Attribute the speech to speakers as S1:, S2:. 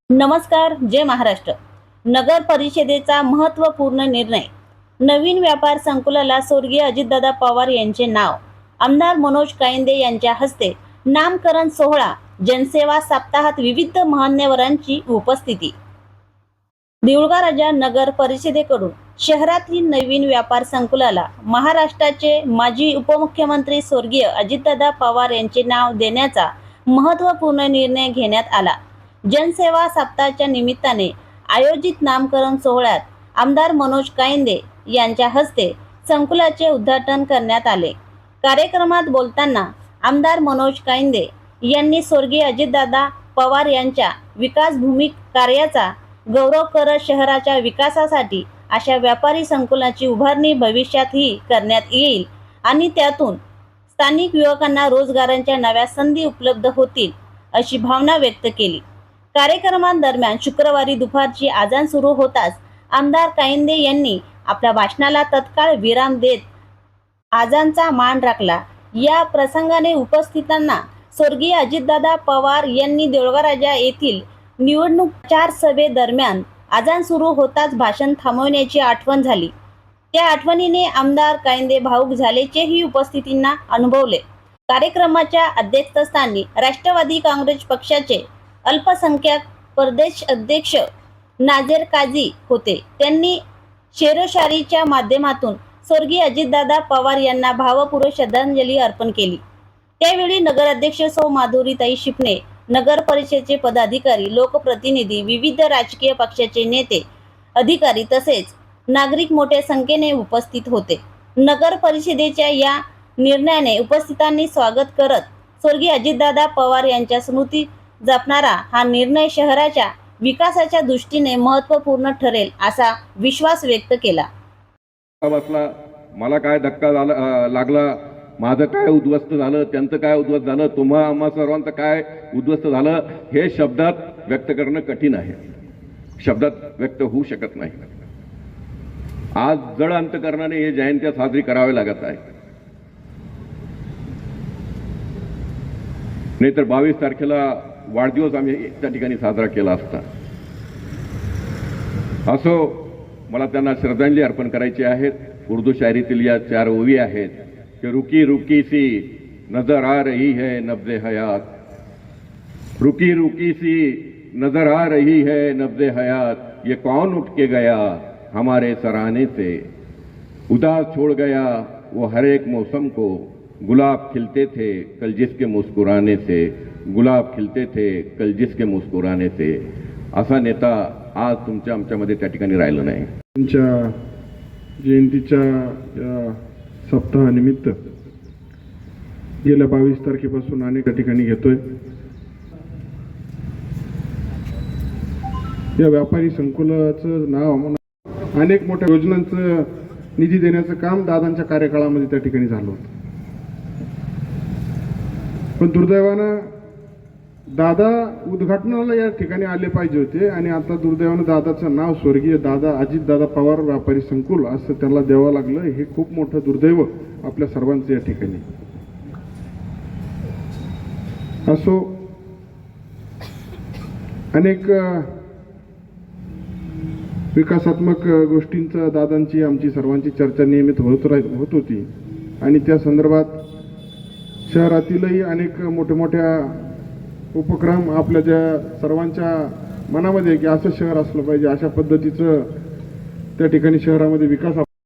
S1: नमस्कार. जय महाराष्ट्र. नगर परिषदेचा महत्त्वपूर्ण निर्णय. नवीन व्यापार संकुलाला स्वर्गीय अजितदादा पवार यांचे नाव. आमदार मनोज कायंदे यांच्या हस्ते नामकरण सोहळा. जनसेवा सप्ताहात विविध मान्यवरांची उपस्थिती. देऊळगाव राजा नगर परिषदेकडून शहरातील नवीन व्यापार संकुलाला महाराष्ट्राचे माजी उपमुख्यमंत्री स्वर्गीय अजितदादा पवार यांचे नाव देण्याचा महत्त्वपूर्ण निर्णय घेण्यात आला. जनसेवा सप्ताहाच्या निमित्ताने आयोजित नामकरण सोहळ्यात आमदार मनोज कायंदे यांच्या हस्ते संकुलाचे उद्घाटन करण्यात आले. कार्यक्रमात बोलताना आमदार मनोज कायंदे यांनी स्वर्गीय अजितदादा पवार यांच्या विकासभूमी कार्याचा गौरव करत शहराच्या विकासासाठी अशा व्यापारी संकुलाची उभारणी भविष्यातही करण्यात येईल आणि त्यातून स्थानिक युवकांना रोजगारांच्या नव्या संधी उपलब्ध होतील अशी भावना व्यक्त केली. कार्यक्रमादरम्यान शुक्रवारी दुपारची आजान सुरू होताच आमदार कायंदे यांनी आपल्या भाषणाला तत्काळ विराम देत आजानचा मान राखला. या प्रसंगाने उपस्थितांना स्वर्गीय अजितदादा पवार यांनी देऊळगाव राजा येथील निवडणूक प्रचार सभेदरम्यान आजान सुरू होताच भाषण थांबवण्याची आठवण झाली. त्या आठवणीने आमदार कायंदे भावुक झाल्याचेही उपस्थितांना अनुभवले. कार्यक्रमाच्या अध्यक्षस्थानी राष्ट्रवादी काँग्रेस पक्षाचे अल्पसंख्याक प्रदेश अध्यक्ष नाझर काझी होते. त्यांनी शेरशायरीच्या माध्यमातून स्वर्गीय अजितदादा पवार यांना भावपूर्ण श्रद्धांजली अर्पण केली. त्यावेळी नगराध्यक्ष सौ माधुरीताई शिपणे, नगर परिषदेचे पदाधिकारी, लोकप्रतिनिधी, विविध राजकीय पक्षाचे नेते, अधिकारी तसेच नागरिक मोठ्या संख्येने उपस्थित होते. नगर परिषदेच्या या निर्णयाने उपस्थितांनी स्वागत करत स्वर्गीय अजितदादा पवार यांच्या स्मृती जपणारा हा निर्णय शहराच्या विकासाच्या दृष्टीने महत्त्वपूर्ण ठरेल असा विश्वास व्यक्त केला.
S2: मला काय धक्का लागला, माझं काय उद्ध्वस्त झालं, त्यांचं काय उद्ध्वस्त झालं, आम्हा सर्वांचं काय उद्ध्वस्त झालं, हे शब्दात व्यक्त करणं कठीण आहे, शब्दात व्यक्त होऊ शकत नाही. आज जड अंतकरणाने हे जयंत्या साजरी करावे लागत आहे. नाहीतर 22 तारखेला वाढदिवस आम्ही त्या ठिकाणी साजरा केला असता. असो, मला त्यांना श्रद्धांजली अर्पण करायची आहे. उर्दू शायरीतील या 4 ओवी आहेत कि रुकी रुकी सी नजर आ रही है नब्ज़े हयात, रुकी रुकी सी नजर आ रही है नब्ज़े हयात, ये कौन उठ के गया हमारे सराहने से, उदास छोड़ गया वो हर एक मौसम को, गुलाब खिलते थे कल जिसके मुस्कुराने से, गुलाब खिलते थे कल जिसके मुस्कुराने से. असा नेता आज तुमच्या आमच्यामध्ये त्या ठिकाणी राहिला नाही.
S3: त्यांच्या जयंतीच्या सप्ताहानिमित्त गेल्या 22 तारखेपासून अनेक ठिकाणी घेतोय. या व्यापारी संकुलाचं नाव अनेक मोठ्या योजनांचं निधी देण्याचं काम दादांच्या कार्यकाळामध्ये त्या ठिकाणी झालं होतं. पण दुर्दैवानं दादा उद्घाटनाला या ठिकाणी आले पाहिजे होते आणि आता दुर्दैवानं दादाचं नाव स्वर्गीय दादा अजितदादा पवार व्यापारी संकुल असं त्याला द्यावं लागलं. हे खूप मोठं दुर्दैव आपल्या सर्वांचं या ठिकाणी. असो, अनेक विकासात्मक गोष्टींचा दादांची आमची सर्वांची चर्चा नियमित होत होती आणि त्या संदर्भात शहरातीलही अनेक मोठ्या उपक्रम आपल्या ज्या सर्वांच्या मनामध्ये की असं शहर असलं पाहिजे, अशा पद्धतीचं त्या ठिकाणी शहरामध्ये विकास